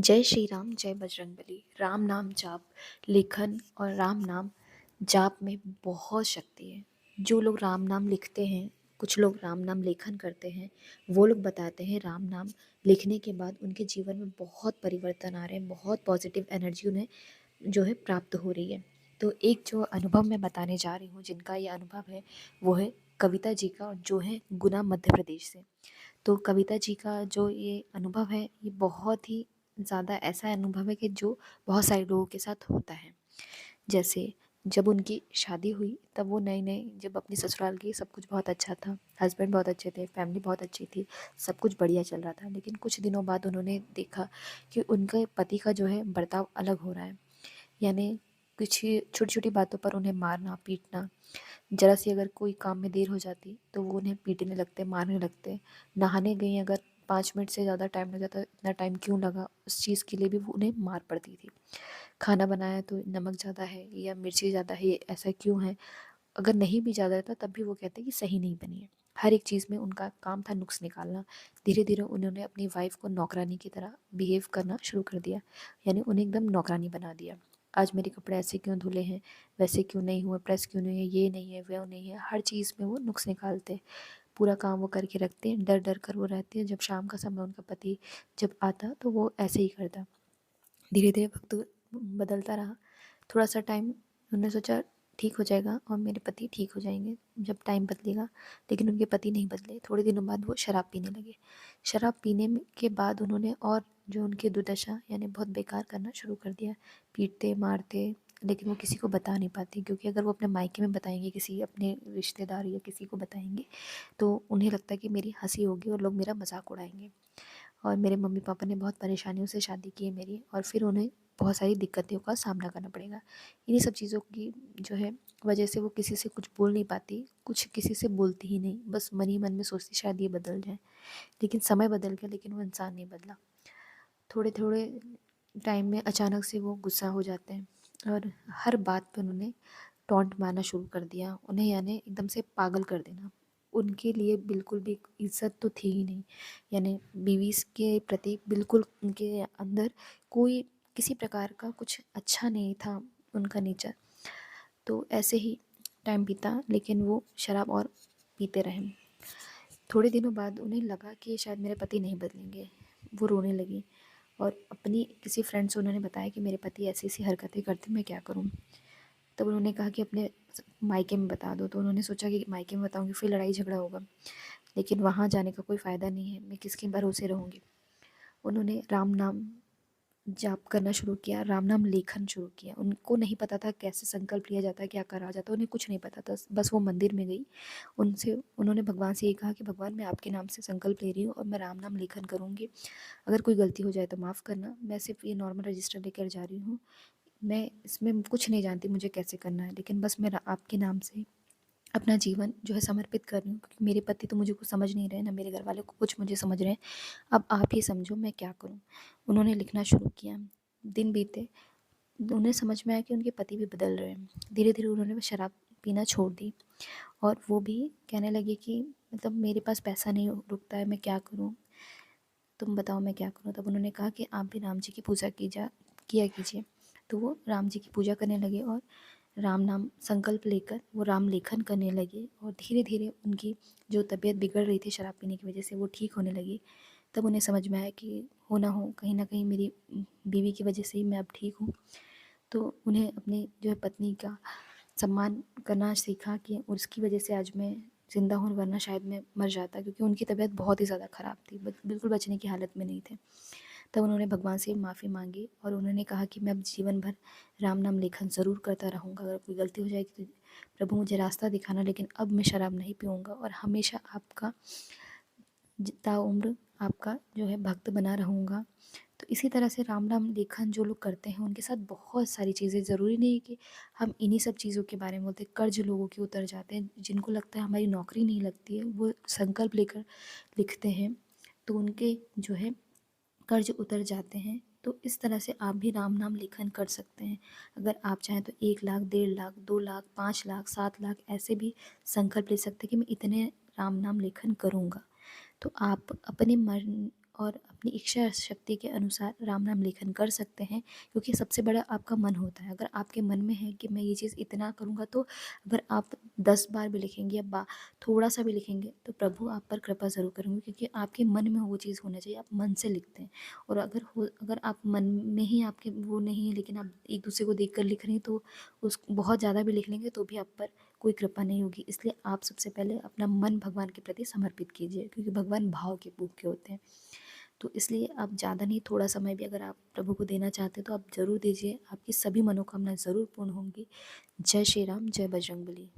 जय श्री राम जय बजरंगबली। राम नाम जाप लेखन और राम नाम जाप में बहुत शक्ति है। जो लोग राम नाम लिखते हैं, कुछ लोग राम नाम लेखन करते हैं, वो लोग बताते हैं राम नाम लिखने के बाद उनके जीवन में बहुत परिवर्तन आ रहे हैं, बहुत पॉजिटिव एनर्जी उन्हें जो है प्राप्त हो रही है। तो एक जो अनुभव मैं बताने जा रही हूँ, जिनका ये अनुभव है, वो है कविता जी का, जो है गुना मध्य प्रदेश से। तो कविता जी का जो ये अनुभव है, ये बहुत ही ज़्यादा ऐसा अनुभव है कि जो बहुत सारे लोगों के साथ होता है। जैसे जब उनकी शादी हुई, तब वो नए-नए जब अपनी ससुराल गई, सब कुछ बहुत अच्छा था, हस्बैंड बहुत अच्छे थे, फैमिली बहुत अच्छी थी, सब कुछ बढ़िया चल रहा था। लेकिन कुछ दिनों बाद उन्होंने देखा कि उनके पति का जो है बर्ताव अलग हो रहा है। यानी कुछ छोटी-छोटी बातों पर उन्हें मारना, पीटना, ज़रा सी अगर कोई काम में देर हो जाती तो वो उन्हें पीटने लगते, मारने लगते। नहाने गई अगर 5 मिनट से ज़्यादा टाइम लग जाता, इतना टाइम क्यों लगा, उस चीज़ के लिए भी वो उन्हें मार पड़ती थी। खाना बनाया तो नमक ज़्यादा है या मिर्ची ज़्यादा है, ये ऐसा क्यों है? अगर नहीं भी ज़्यादा था तब भी वो कहते कि सही नहीं बनी है। हर एक चीज़ में उनका काम था नुक्स निकालना। धीरे-धीरे उन्होंने अपनी वाइफ़ को नौकरानी की तरह बिहेव करना शुरू कर दिया, यानी उन्हें एकदम नौकरानी बना दिया। आज मेरे कपड़े ऐसे क्यों धुले हैं, वैसे क्यों नहीं हुए, प्रेस क्यों नहीं है, ये नहीं है, वो नहीं है, हर चीज़ में वो नुक्स निकालते। पूरा काम वो करके रखते हैं, डर-डर कर वो रहते हैं, जब शाम का समय उनका पति जब आता तो वो ऐसे ही करता। धीरे-धीरे वक़्त बदलता रहा। थोड़ा-सा टाइम उन्होंने सोचा ठीक हो जाएगा और मेरे पति ठीक हो जाएँगे जब टाइम बदलेगा, लेकिन उनके पति नहीं बदले। थोड़े दिनों बाद वो शराब पीने लगे। शराब पीने में के बाद उन्होंने और जो उनकी दुर्दशा यानी बहुत बेकार करना शुरू कर दिया। पीटते, मारते, लेकिन वो किसी को बता नहीं पाती, क्योंकि अगर वो अपने मायके में बताएँगे, किसी अपने रिश्तेदार या किसी को बताएँगे, तो उन्हें लगता है कि मेरी हँसी होगी और लोग मेरा मज़ाक उड़ाएँगे। और मेरे मम्मी-पापा ने बहुत परेशानियों से शादी की है मेरी, और फिर उन्हें बहुत सारी दिक्कतों का सामना करना पड़ेगा। इन्हीं सब चीज़ों की जो है वजह से वो किसी से कुछ बोल नहीं पाती, कुछ किसी से बोलती ही नहीं, बस मन ही मन में सोचती शायद ये बदल जाए। लेकिन समय बदल गया, लेकिन वो इंसान नहीं बदला। थोड़े-थोड़े टाइम में अचानक से वो गुस्सा हो जाते हैं और हर बात पे उन्होंने टॉन्ट मारना शुरू कर दिया। उन्हें यानी एकदम से पागल कर देना। उनके लिए बिल्कुल भी इज़्ज़त तो थी ही नहीं। यानी बीवी के प्रति बिल्कुल उनके अंदर कोई किसी प्रकार का कुछ अच्छा नहीं था उनका नेचर। तो ऐसे ही टाइम बीता, लेकिन वो शराब और पीते रहे। थोड़े दिनों बाद उन्हें लगा कि शायद मेरे पति नहीं बदलेंगे। वो रोने लगी और अपनी किसी फ्रेंड से उन्होंने बताया कि मेरे पति ऐसी-ऐसी हरकतें करते, मैं क्या करूँ? तब उन्होंने कहा कि अपने मायके में बता दो। तो उन्होंने सोचा कि मायके में बताऊँगी फिर लड़ाई झगड़ा होगा, लेकिन वहाँ जाने का कोई फ़ायदा नहीं है, मैं किसके भरोसे रहूँगी। उन्होंने राम नाम जाप करना शुरू किया, राम नाम लेखन शुरू किया। उनको नहीं पता था कैसे संकल्प लिया जाता है, क्या करा जाता है, उन्हें कुछ नहीं पता था। बस वो मंदिर में गई, उनसे उन्होंने भगवान से ये कहा कि भगवान, मैं आपके नाम से संकल्प ले रही हूँ और मैं राम नाम लेखन करूँगी। अगर कोई गलती हो जाए तो माफ़ करना, मैं सिर्फ़ ये नॉर्मल रजिस्टर लेकर जा रही हूँ। मैं इसमें कुछ नहीं जानती मुझे कैसे करना है, लेकिन बस मैं आपके नाम से अपना जीवन जो है समर्पित कर रही हूँ, क्योंकि मेरे पति तो मुझे कुछ समझ नहीं रहे, ना मेरे घर वाले को कुछ मुझे समझ रहे हैं। अब आप ही समझो मैं क्या करूँ। उन्होंने लिखना शुरू किया। दिन बीते, उन्हें समझ में आया कि उनके पति भी बदल रहे हैं। धीरे धीरे उन्होंने वो शराब पीना छोड़ दी और वो भी कहने लगे कि मतलब मेरे पास पैसा नहीं रुकता है, मैं क्या करूँ, तुम बताओ मैं क्या करूँ। तब उन्होंने कहा कि आप भी राम जी की पूजा किया कीजिए। तो वो राम जी की पूजा करने लगे और राम नाम संकल्प लेकर वो राम लेखन करने लगे, और धीरे धीरे उनकी जो तबीयत बिगड़ रही थी शराब पीने की वजह से, वो ठीक होने लगी। तब उन्हें समझ में आया कि हो ना हो कहीं ना कहीं मेरी बीवी की वजह से ही मैं अब ठीक हूँ। तो उन्हें अपनी जो है पत्नी का सम्मान करना सीखा कि उसकी वजह से आज मैं ज़िंदा हूँ, वरना शायद मैं मर जाता, क्योंकि उनकी तबीयत बहुत ही ज़्यादा ख़राब थी, बिल्कुल बचने की हालत में नहीं थे। तब उन्होंने भगवान से माफ़ी मांगी और उन्होंने कहा कि मैं अब जीवन भर राम नाम लेखन ज़रूर करता रहूँगा। अगर कोई गलती हो जाएगी तो प्रभु मुझे रास्ता दिखाना, लेकिन अब मैं शराब नहीं पीऊँगा और हमेशा आपका ताउम्र आपका जो है भक्त बना रहूँगा। तो इसी तरह से राम नाम लेखन जो लोग करते हैं उनके साथ बहुत सारी चीज़ें, ज़रूरी नहीं है कि हम इन्हीं सब चीज़ों के बारे में बोलते हैं। कर्ज लोगों के उतर जाते हैं, जिनको लगता है हमारी नौकरी नहीं लगती है, वो संकल्प लेकर लिखते हैं तो उनके जो है कर्ज उतर जाते हैं। तो इस तरह से आप भी राम नाम लेखन कर सकते हैं। अगर आप चाहें तो 1 लाख, 1.5 लाख, 2 लाख, 5 लाख, 7 लाख ऐसे भी संकल्प ले सकते हैं कि मैं इतने राम नाम लेखन करूँगा। तो आप अपने मन और अपनी इच्छा शक्ति के अनुसार राम नाम लेखन कर सकते हैं, क्योंकि सबसे बड़ा आपका मन होता है। अगर आपके मन में है कि मैं ये चीज़ इतना करूँगा, तो अगर आप 10 बार भी लिखेंगे या थोड़ा-सा भी लिखेंगे, तो प्रभु आप पर कृपा ज़रूर करेंगे, क्योंकि आपके मन में वो चीज़ होना चाहिए, आप मन से लिखते हैं। और अगर आप मन में ही आपके वो नहीं है, लेकिन आप एक दूसरे को देख कर लिख रहे हैं, तो उस बहुत ज़्यादा भी लिख लेंगे तो भी आप पर कोई कृपा नहीं होगी। इसलिए आप सबसे पहले अपना मन भगवान के प्रति समर्पित कीजिए, क्योंकि भगवान भाव के भूखे होते हैं। तो इसलिए आप ज़्यादा नहीं, थोड़ा समय भी अगर आप प्रभु को देना चाहते हैं तो आप ज़रूर दीजिए, आपकी सभी मनोकामना ज़रूर पूर्ण होंगी। जय श्री राम, जय बजरंगबली।